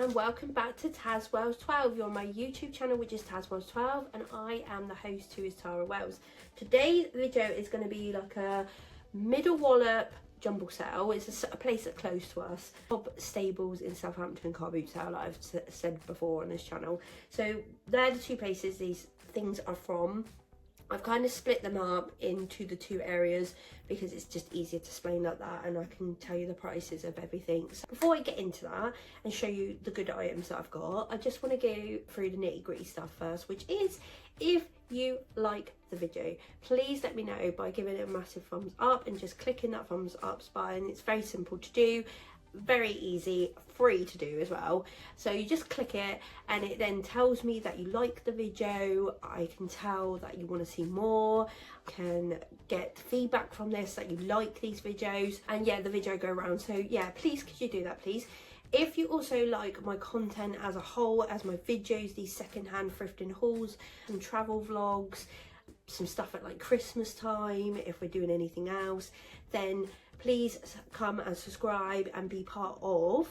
and welcome back to tazwells12. You're on my YouTube channel, which is tazwells12, and I am the host, who is Tara Wells. Today's video is going to be like a middle wallop jumble sale. It's a place that's close to us. Quobstables in Southampton, carbootsale, like I've said before on this channel. So they're the two places these things are from. I've kind of split them up into the two areas because it's just easier to explain like that, and I can tell you the prices of everything. So before I get into that and show you the good items that I've got, I just want to go through the nitty gritty stuff first, which is, if you like the video, please let me know by giving it a massive thumbs up and just clicking that thumbs up button. It's very simple to do, very easy, free to do as well. So you just click it and it then tells me that you like the video. I can tell that you want to see more, can get feedback from this that you like these videos, and yeah, the video go around. So yeah, please could you do that, please? If you also like my content as a whole, as my videos, these secondhand thrifting hauls, some travel vlogs, some stuff at like Christmas time, if we're doing anything else, then please come and subscribe and be part of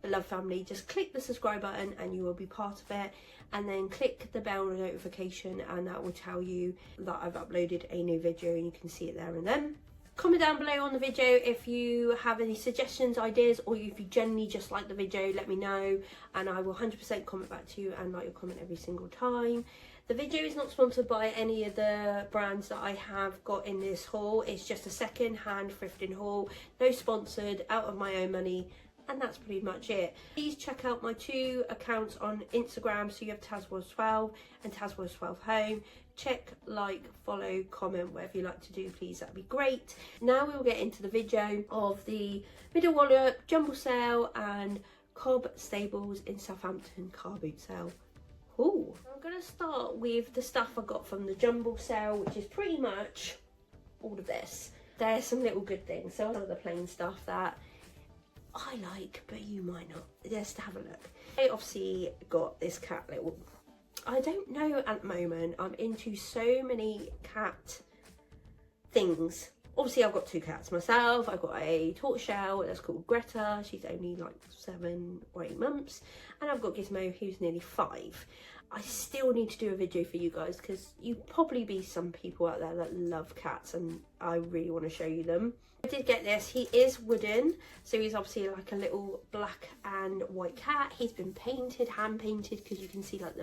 the Love family. Just click the subscribe button and you will be part of it, and then click the bell notification and that will tell you that I've uploaded a new video and you can see it there and then. Comment down below on the video if you have any suggestions, ideas, or if you genuinely just like the video, let me know and I will 100% comment back to you and like your comment every single time. The video is not sponsored by any of the brands that I have got in this haul. It's just a second-hand thrifting haul, no sponsored, out of my own money, and that's pretty much it. Please check out my two accounts on Instagram. So you have tazwells12 and tazwells12 home. Check, like, follow, comment, whatever you like to do, please, that'd be great. Now we'll get into the video of the middle wallop jumble sale and Quobstables in Southampton car boot sale. Ooh. I'm going to start with the stuff I got from the jumble sale, which is pretty much all of this. There's some little good things. So some of the plain stuff that I like, but you might not. Just have a look. I obviously got this cat little... I don't know at the moment. I'm into so many cat things. Obviously, I've got two cats myself. I've got a tortoiseshell that's called Greta. She's only like 7 or 8 months. And I've got Gizmo, who's nearly 5. I still need to do a video for you guys because you probably be some people out there that love cats and I really want to show you them. I did get this. He is wooden, so he's obviously like a little black and white cat. He's been painted, hand painted, because you can see like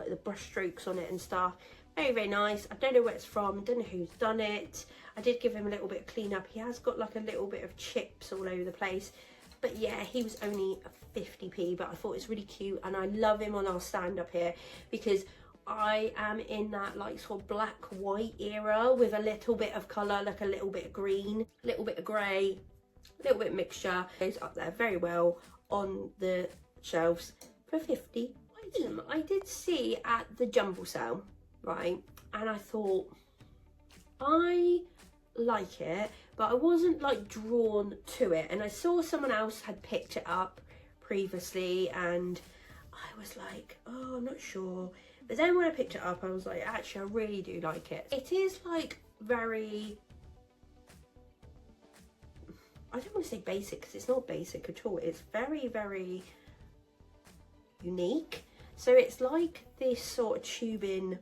the brush strokes on it and stuff. Very, very nice. I don't know where it's from, I don't know who's done it. I did give him a little bit of clean up. He has got like a little bit of chips all over the place. But yeah, he was only 50p, but I thought it's really cute, and I love him on our stand up here because I am in that like sort of black white era with a little bit of colour, like a little bit of green, a little bit of grey, a little bit of mixture. Goes up there very well on the shelves for 50. I did see at the jumble sale, right, and I thought I like it, but I wasn't like drawn to it, and I saw someone else had picked it up previously and I was like, oh, I'm not sure. But then when I picked it up, I was like, actually, I really do like it. It is like very, I don't want to say basic because it's not basic at all. It's very, very unique. So it's like this sort of tubing.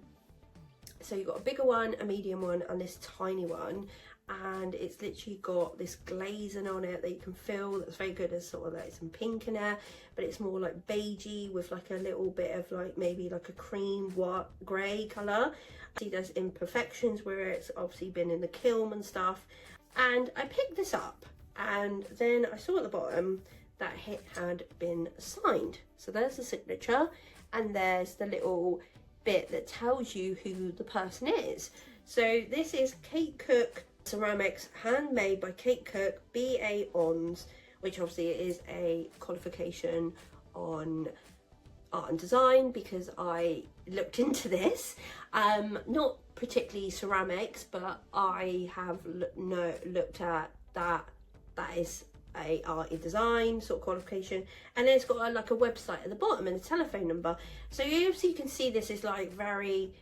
So you've got a bigger one, a medium one, and this tiny one. And it's literally got this glazing on it that you can feel that's very good. There's sort of like some pink in there, but it's more like beigey with like a little bit of like maybe like a cream white grey colour. See, there's imperfections where it's obviously been in the kiln and stuff. And I picked this up and then I saw at the bottom that it had been signed. So there's the signature and there's the little bit that tells you who the person is. So this is Kate Cook Ceramics, handmade by Kate Cook, BA Ons, which obviously is a qualification on art and design because I looked into this. Not particularly ceramics, but I have looked at that. That is a art and design sort of qualification, and then it's got like a website at the bottom and a telephone number. So you obviously can see this is like very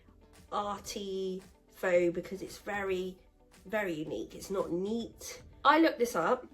arty faux because it's very, very unique. It's not neat. I looked this up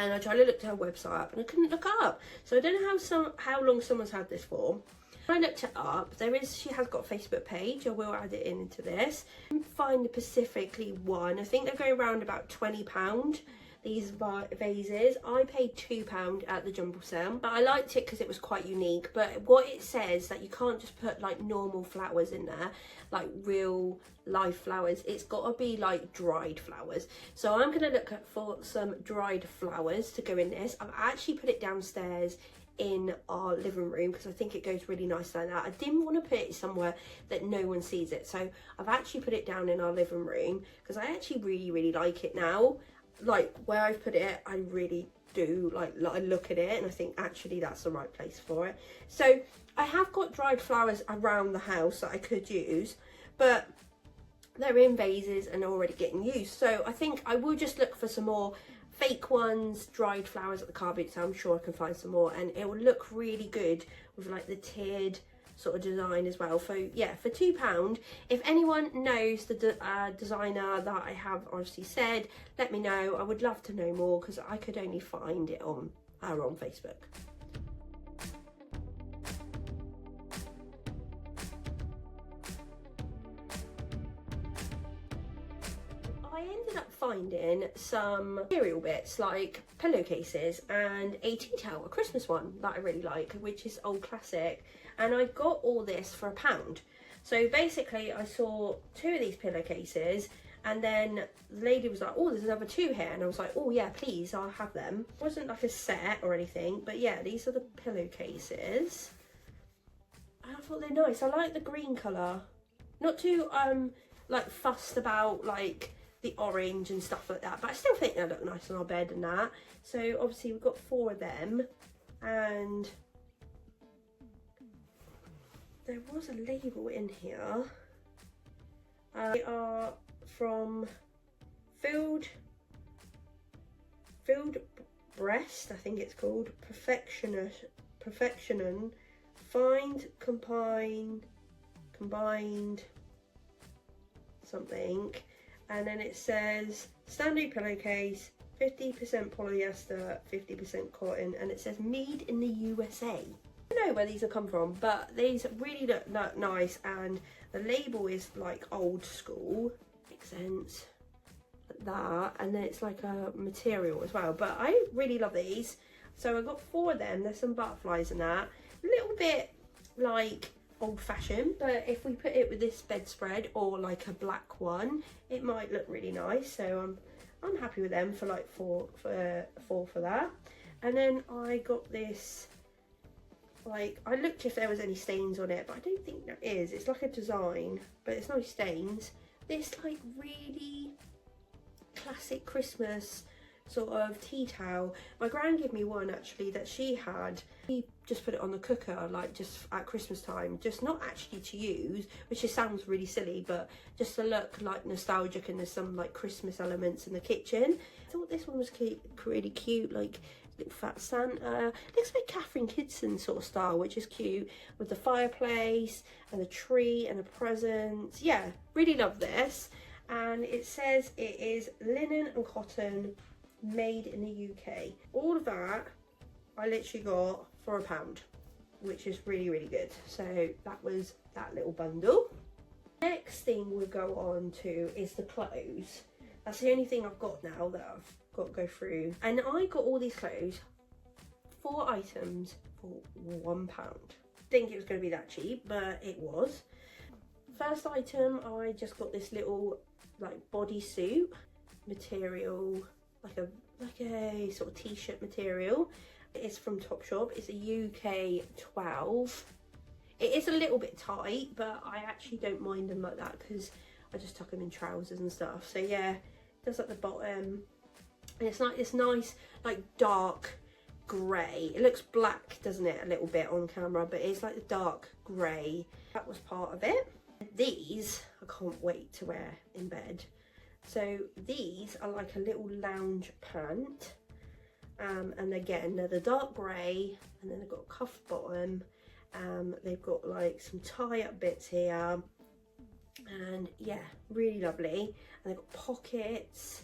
and I tried to look her website up and I couldn't look it up. So I don't know how long someone's had this for. When I looked it up, she has got a Facebook page. I will add it into this. I didn't find the specifically one. I think they're going around about £20. These vases. I paid £2 at the jumble sale, but I liked it because it was quite unique. But what it says that you can't just put like normal flowers in there, like real live flowers. It's got to be like dried flowers. So I'm going to look for some dried flowers to go in this. I've actually put it downstairs in our living room because I think it goes really nice like that. I didn't want to put it somewhere that no one sees it, so I've actually put it down in our living room because I actually really like it now. Like where I've put it, I really do like I look at it and I think actually that's the right place for it. So I have got dried flowers around the house that I could use, but they're in vases and already getting used. So I think I will just look for some more fake ones, dried flowers at the car boot sale. I'm sure I can find some more, and it will look really good with like the tiered sort of design as well. For yeah, for £2. If anyone knows the designer that I have obviously said, let me know. I would love to know more because I could only find it on Facebook. I ended up finding some material bits like pillowcases and a tea towel, a Christmas one that I really like, which is old classic, and I got all this for £1. So basically I saw 2 of these pillowcases and then the lady was like, oh, there's another 2 here, and I was like, oh yeah, please, I'll have them. It wasn't like a set or anything, but yeah, these are the pillowcases and I thought they're nice. I like the green colour, not too like fussed about like the orange and stuff like that, but I still think they look nice on our bed and that. So obviously we've got 4 of them, and there was a label in here. They are from Field Breast, I think it's called, Perfectionan, Find combined something. And then it says standard pillowcase, 50% polyester, 50% cotton, and it says made in the USA. I don't know where these have come from, but these really look nice, and the label is like old school. Makes sense. Like that, and then it's like a material as well. But I really love these. So I got 4 of them. There's some butterflies in that. A little bit like old-fashioned, but if we put it with this bedspread or like a black one, it might look really nice. So I'm happy with them for like four for that. And then I got this, like, I looked if there was any stains on it, but I don't think there is. It's like a design, but it's no stains. This like really classic Christmas sort of tea towel. My gran gave me one actually that she had. She just put it on the cooker like just at Christmas time, just not actually to use, which just sounds really silly, but just to look like nostalgic, and there's some like Christmas elements in the kitchen. I thought this one was really cute, like little fat Santa. Looks like Catherine Kidson sort of style, which is cute, with the fireplace and the tree and the presents. Yeah, really love this. And it says it is linen and cotton, made in the UK. All of that I literally got for £1, which is really good. So that was that little bundle. Next thing we'll go on to is the clothes. That's the only thing I've got now that I've got to go through, and I got all these clothes, 4 items for £1. Think it was going to be that cheap, but it was. First item, I just got this little like bodysuit material, like a sort of t-shirt material. It's from Topshop. It's a UK 12. It is a little bit tight, but I actually don't mind them like that because I just tuck them in trousers and stuff. So yeah, it does at the bottom, and it's like this nice like dark grey. It looks black, doesn't it, a little bit on camera, but it's like the dark grey. That was part of it. These I can't wait to wear in bed. So these are like a little lounge pant, and again they're the dark grey, and then they've got a cuff bottom. They've got like some tie-up bits here, and yeah, really lovely. And they've got pockets,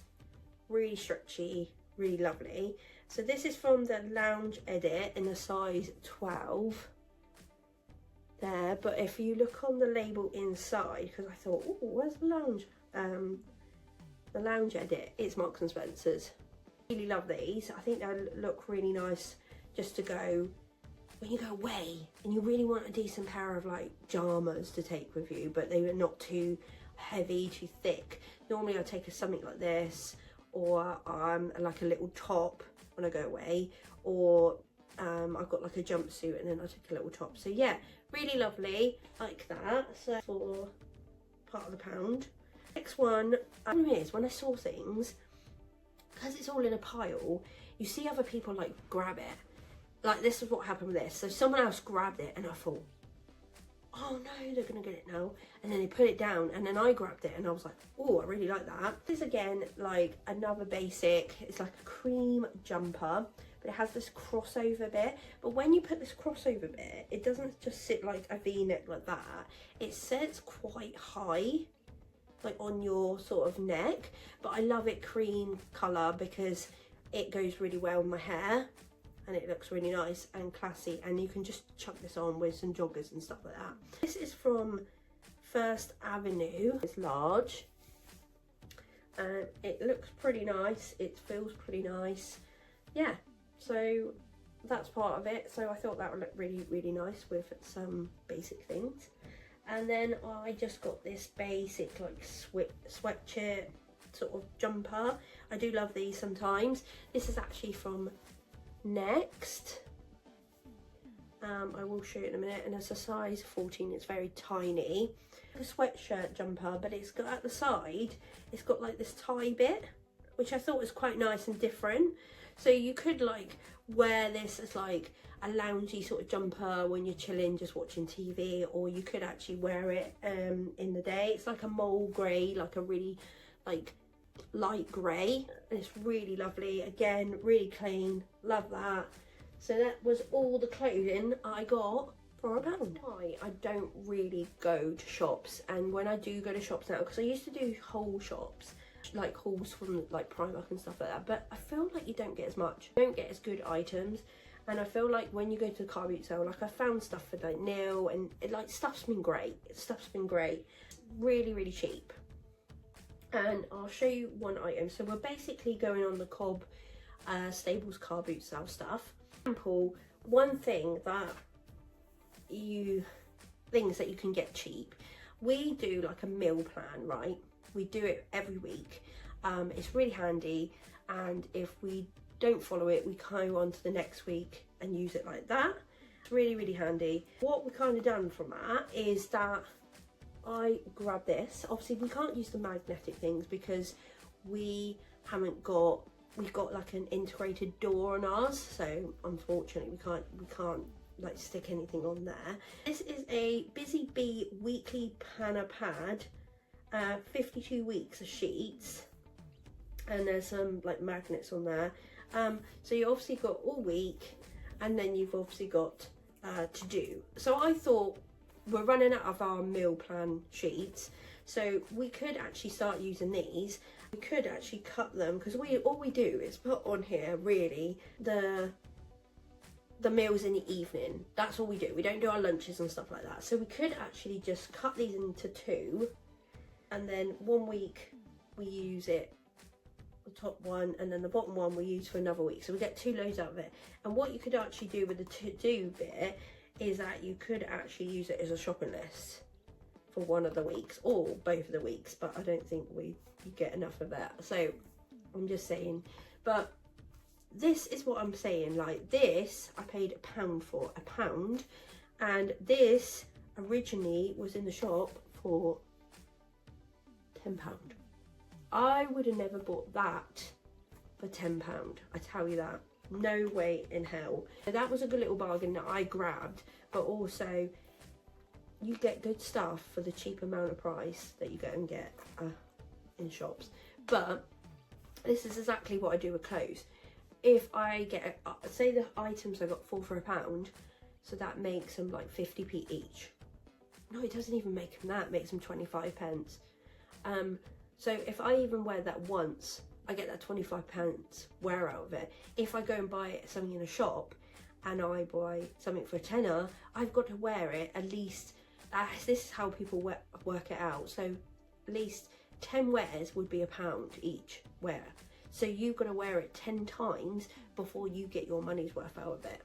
really stretchy, really lovely. So this is from the Lounge Edit in a size 12 there, but if you look on the label inside, because I thought, oh, where's the Lounge Edit, it's Marks and Spencer's. Really love these. I think they look really nice just to go when you go away and you really want a decent pair of like pajamas to take with you, but they were not too heavy, too thick. Normally I take something like this, or like a little top when I go away, or I've got like a jumpsuit and then I take a little top. So yeah, really lovely, like that. So for part of the pound. Next one is when I saw things, because it's all in a pile, you see other people like grab it. Like this is what happened with this. So someone else grabbed it and I thought, oh no, they're gonna get it now. And then they put it down and then I grabbed it and I was like, oh, I really like that. This is again like another basic, it's like a cream jumper, but it has this crossover bit. But when you put this crossover bit, it doesn't just sit like a V-neck like that. It sits quite high, like on your sort of neck. But I love it cream colour because it goes really well with my hair. And it looks really nice and classy, and you can just chuck this on with some joggers and stuff like that. This is from First Avenue. It's large and it looks pretty nice, it feels pretty nice. Yeah, so that's part of it. So I thought that would look really, really nice with some basic things. And then I just got this basic like sweatshirt sort of jumper. I do love these sometimes. This is actually from Next. I will show you in a minute, and it's a size 14. It's very tiny. A sweatshirt jumper, but it's got at the side, it's got like this tie bit, which I thought was quite nice and different. So you could like wear this as like a loungy sort of jumper when you're chilling, just watching TV, or you could actually wear it in the day. It's like a mole grey, like a really like light grey, and it's really lovely. Again, really clean, love that. So that was all the clothing I got for £1. I don't really go to shops, and when I do go to shops now, because I used to do whole shops, like hauls from like Primark and stuff like that, but I feel like you don't get as much, you don't get as good items. And I feel like when you go to the car boot sale, like I found stuff for like nil, and it, like stuff's been great, really, really cheap. And I'll show you one item. So we're basically going on the Quob Stables car boot sale stuff. For example, one thing that things that you can get cheap, we do like a meal plan, right? We do it every week. It's really handy, and if we don't follow it, we go on to the next week and use it like that. It's really, really handy. What we kind of done from that is that I grabbed this. Obviously we can't use the magnetic things because we've got like an integrated door on ours, so unfortunately we can't like stick anything on there. This is a Busy Bee weekly planner pad, 52 weeks of sheets, and there's some like magnets on there. So you obviously got all week, and then you've obviously got to do. So I thought, we're running out of our meal plan sheets, so we could actually start using these. We could actually cut them, because all we do is put on here really the meals in the evening. That's all we do. We don't do our lunches and stuff like that. So we could actually just cut these into two, and then 1 week we use it, the top one, and then the bottom one we use for another week. So we get 2 loads out of it. And what you could actually do with the to-do bit is that you could actually use it as a shopping list for one of the weeks or both of the weeks, but I don't think we get enough of that. So I'm just saying, but this is what I'm saying, like this I paid £1 for, £1, and this originally was in the shop for £10. I would have never bought that for £10, I tell you that. No way in hell. So that was a good little bargain that I grabbed, but also you get good stuff for the cheap amount of price that you go and get in shops. But this is exactly what I do with clothes. If I get, say the items I got 4 for £1, so that makes them like 50p each. No, it doesn't even make them that, it makes them 25 pence. So if I even wear that once, I get that £25 wear out of it. If I go and buy something in a shop and I buy something for a tenner, I've got to wear it at least, this is how people work it out, so at least 10 wears would be £1 each wear. So you've got to wear it 10 times before you get your money's worth out of it.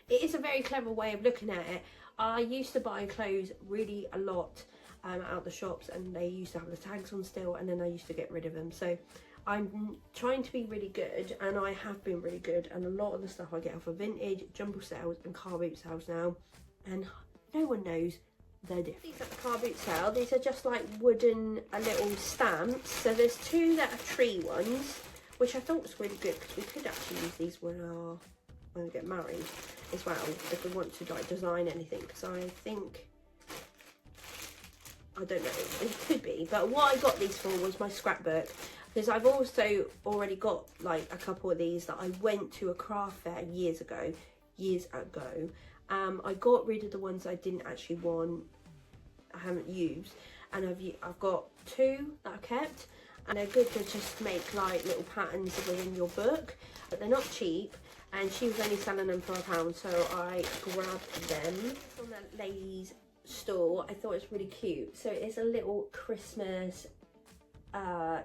It is a very clever way of looking at it. I used to buy clothes really a lot out the shops, and they used to have the tags on still, and then I used to get rid of them. So I'm trying to be really good, and I have been really good, and a lot of the stuff I get off of vintage, jumble sales and car boot sales now, and no one knows the difference. These at the car boot sale, these are just like wooden little stamps. So there's two that are tree ones, which I thought was really good because we could actually use these when we get married as well, if we want to like design anything, because I think, I don't know, it could be. But what I got these for was my scrapbook, because I've also already got like a couple of these that I went to a craft fair years ago. I got rid of the ones I didn't actually want, I haven't used, and I've got two that I kept, and they're good to just make like little patterns within your book, but they're not cheap, and she was only selling them for £1, so I grabbed them from that lady's store. I thought it was really cute. So it's a little Christmas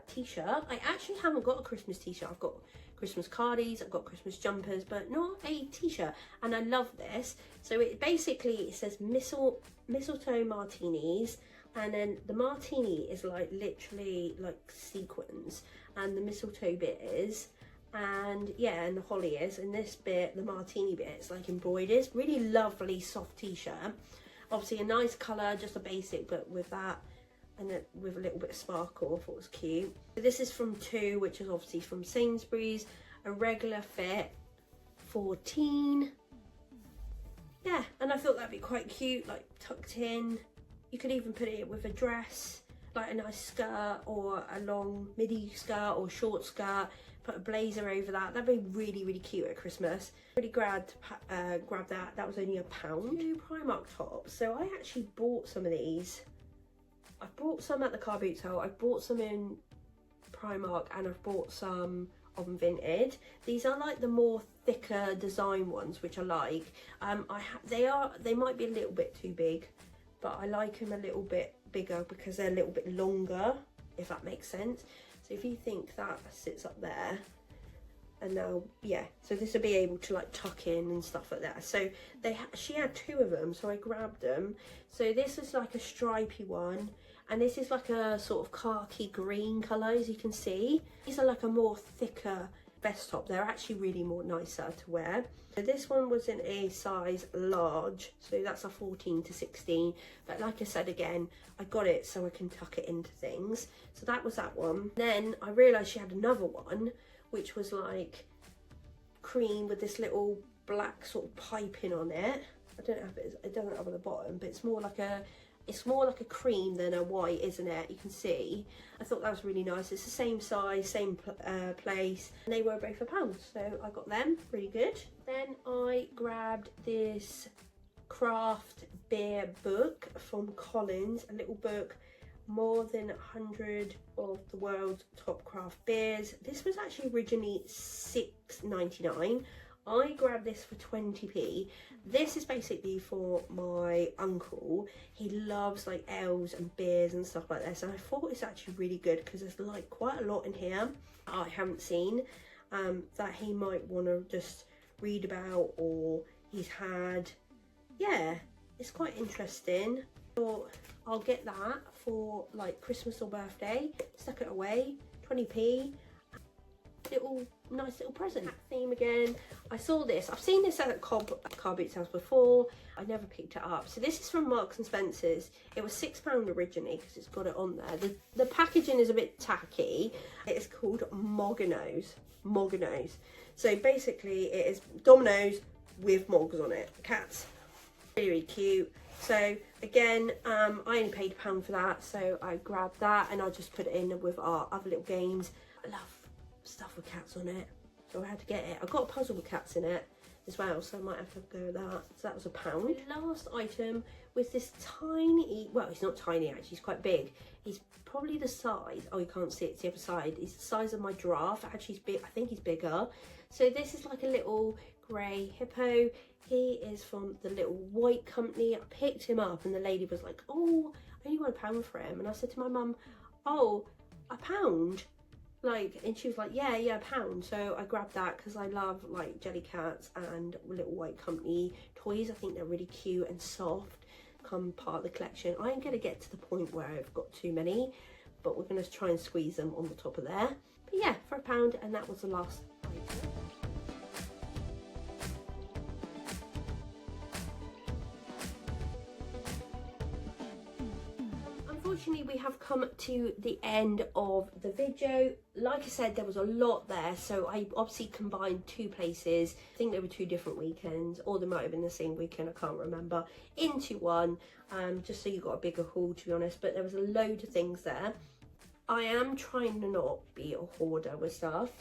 t-shirt. I actually haven't got a Christmas t-shirt. I've got Christmas cardies, I've got Christmas jumpers, but not a t-shirt, and I love this. So it basically, it says mistletoe martinis, and then the martini is like literally like sequins, and the mistletoe bit is, and yeah, and the holly is, and this bit, the martini bit, is like embroidered. Really lovely soft t-shirt. Obviously a nice colour, just a basic, but with that, and then with a little bit of sparkle. I thought it was cute. So this is from two, which is obviously from Sainsbury's. A regular fit, 14. Yeah, and I thought that'd be quite cute, like tucked in. You could even put it with a dress, like a nice skirt or a long midi skirt or short skirt. Put a blazer over that. That'd be really, really cute at Christmas. Really grabbed that. That was only £1. Two Primark tops. So I actually bought some of these. I bought some at the car boot sale. I bought some in Primark, and I've bought some on Vinted. These are like the more thicker design ones, which I like. They might be a little bit too big, but I like them a little bit bigger because they're a little bit longer, if that makes sense. So if you think that sits up there, and now, yeah, so this will be able to like tuck in and stuff like that. So she had two of them, so I grabbed them. So this is like a stripy one, and this is like a sort of khaki green colour, as you can see. These are like a more thicker vest top. They're actually really more nicer to wear. So this one was in a size large, so that's a 14 to 16. But like I said again, I got it so I can tuck it into things. So that was that one. Then I realised she had another one, which was like cream with this little black sort of piping on it. I don't know if it doesn't have on the bottom, but it's more like a cream than a white, isn't it? You can see. I thought that was really nice. It's the same size, same place, and they were both £1, so I got them. Really good. Then I grabbed this craft beer book from Collins, a little book, more than 100 of the world's top craft beers. This was actually originally $6.99. I grabbed this for 20p. This is basically for my uncle. He loves like ales and beers and stuff like this, and I thought it's actually really good because there's like quite a lot in here I haven't seen that he might want to just read about, or he's had. Yeah, it's quite interesting. So I'll get that for like Christmas or birthday. Stuck it away, 20p. Nice little present. Theme again. I saw this. I've seen this at car boot sales before. I never picked it up. So this is from Marks and Spencer's. It was £6 originally because it's got it on there. The packaging is a bit tacky. It is called Mogginos. So basically it is Dominoes with Mogs on it. Cats. Really, really cute. So again, I only paid £1 for that, so I grabbed that and I just put it in with our other little games. I love stuff with cats on it, so I had to get it. I got a puzzle with cats in it, as well, so I might have to go with that. So that was £1. The last item was this tiny, well, it's not tiny actually, it's quite big. It's probably the size, oh you can't see it, it's the other side. It's the size of my giraffe. Actually it's big, I think he's bigger. So this is like a little grey hippo. He is from the Little White company. I picked him up and the lady was like, oh, I only want £1 for him. And I said to my mum, oh, £1? Like, and she was like, yeah, £1. So I grabbed that because I love like jelly cats and Little White company toys. I think they're really cute and soft, come part of the collection. I am going to get to the point where I've got too many, but we're going to try and squeeze them on the top of there. But yeah, for £1, and that was the last item. Unfortunately, we have come to the end of the video. Like I said, there was a lot there, so I obviously combined two places. I think they were 2 different weekends, or they might have been the same weekend, I can't remember, into one, just so you got a bigger haul, to be honest. But there was a load of things there. I am trying to not be a hoarder with stuff.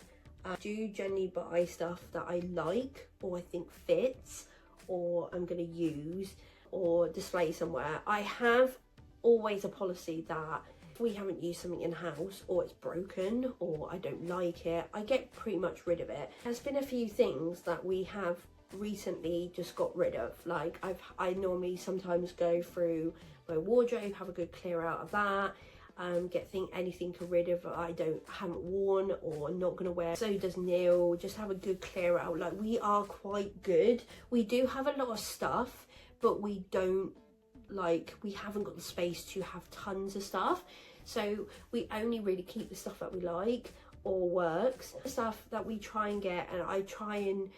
I do generally buy stuff that I like, or I think fits, or I'm going to use, or display somewhere. I have always a policy that if we haven't used something in house, or it's broken, or I don't like it, I get pretty much rid of it. There's been a few things that we have recently just got rid of. Like I normally sometimes go through my wardrobe, have a good clear out of that, get anything rid of I haven't worn or not gonna wear. So does Neil. Just have a good clear out. Like, we are quite good. We do have a lot of stuff, but we haven't got the space to have tons of stuff, so we only really keep the stuff that we like or works. The stuff that we try and get, and I try and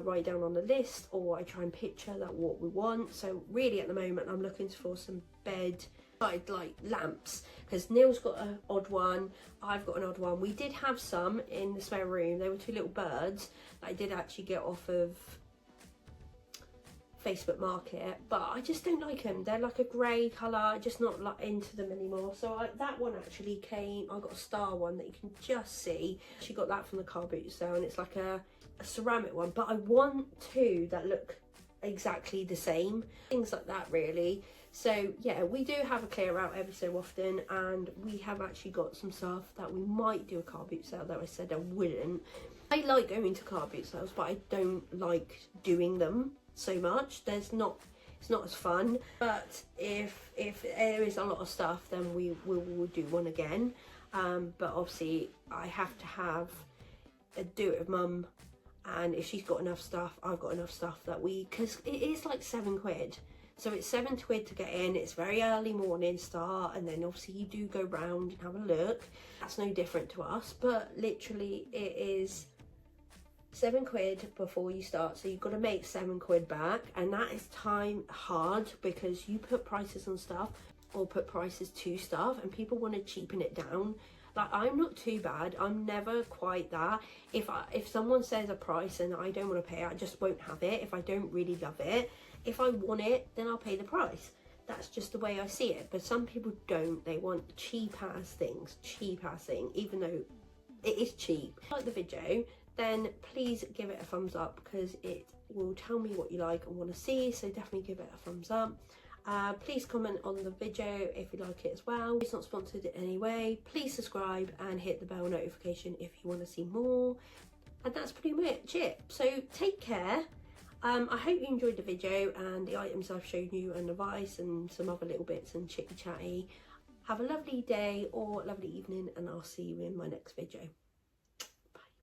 write down on the list, or I try and picture that what we want. So really at the moment I'm looking for some bed like lamps, because Neil's got an odd one, I've got an odd one. We did have some in the spare room. They were 2 little birds that I did actually get off of Facebook Market, but I just don't like them. They're like a grey colour, just not like into them anymore. So that one actually came, I got a star one that you can just see. She got that from the carbootsale, and it's like a ceramic one, but I want 2 that look exactly the same, things like that really. So yeah, we do have a clear out every so often, and we have actually got some stuff that we might do a car boot sale, though I said I wouldn't. I like going to car boot sales, but I don't like doing them so much. It's not as fun. But if there is a lot of stuff, then we will do one again. But obviously I have to have do it with mum, and if she's got enough stuff, I've got enough stuff that because it is like £7. So it's £7 to get in. It's very early morning start, and then obviously you do go round and have a look. That's no different to us, but literally it is £7 before you start, so you've got to make £7 back, and that is time hard because you put prices on stuff or put prices to stuff, and people want to cheapen it down. Like, I'm not too bad. I'm never quite that. If someone says a price and I don't want to pay it, I just won't have it. If I don't really love it, if I want it, then I'll pay the price. That's just the way I see it. But some people don't. They want cheap ass things, even though it is cheap. If you like the video, then please give it a thumbs up, because it will tell me what you like and want to see. So definitely give it a thumbs up. Please comment on the video if you like it as well. It's not sponsored in any way. Please subscribe and hit the bell notification if you want to see more. And that's pretty much it. So take care. I hope you enjoyed the video and the items I've shown you, and the advice and some other little bits and chitty chatty. Have a lovely day or lovely evening, and I'll see you in my next video.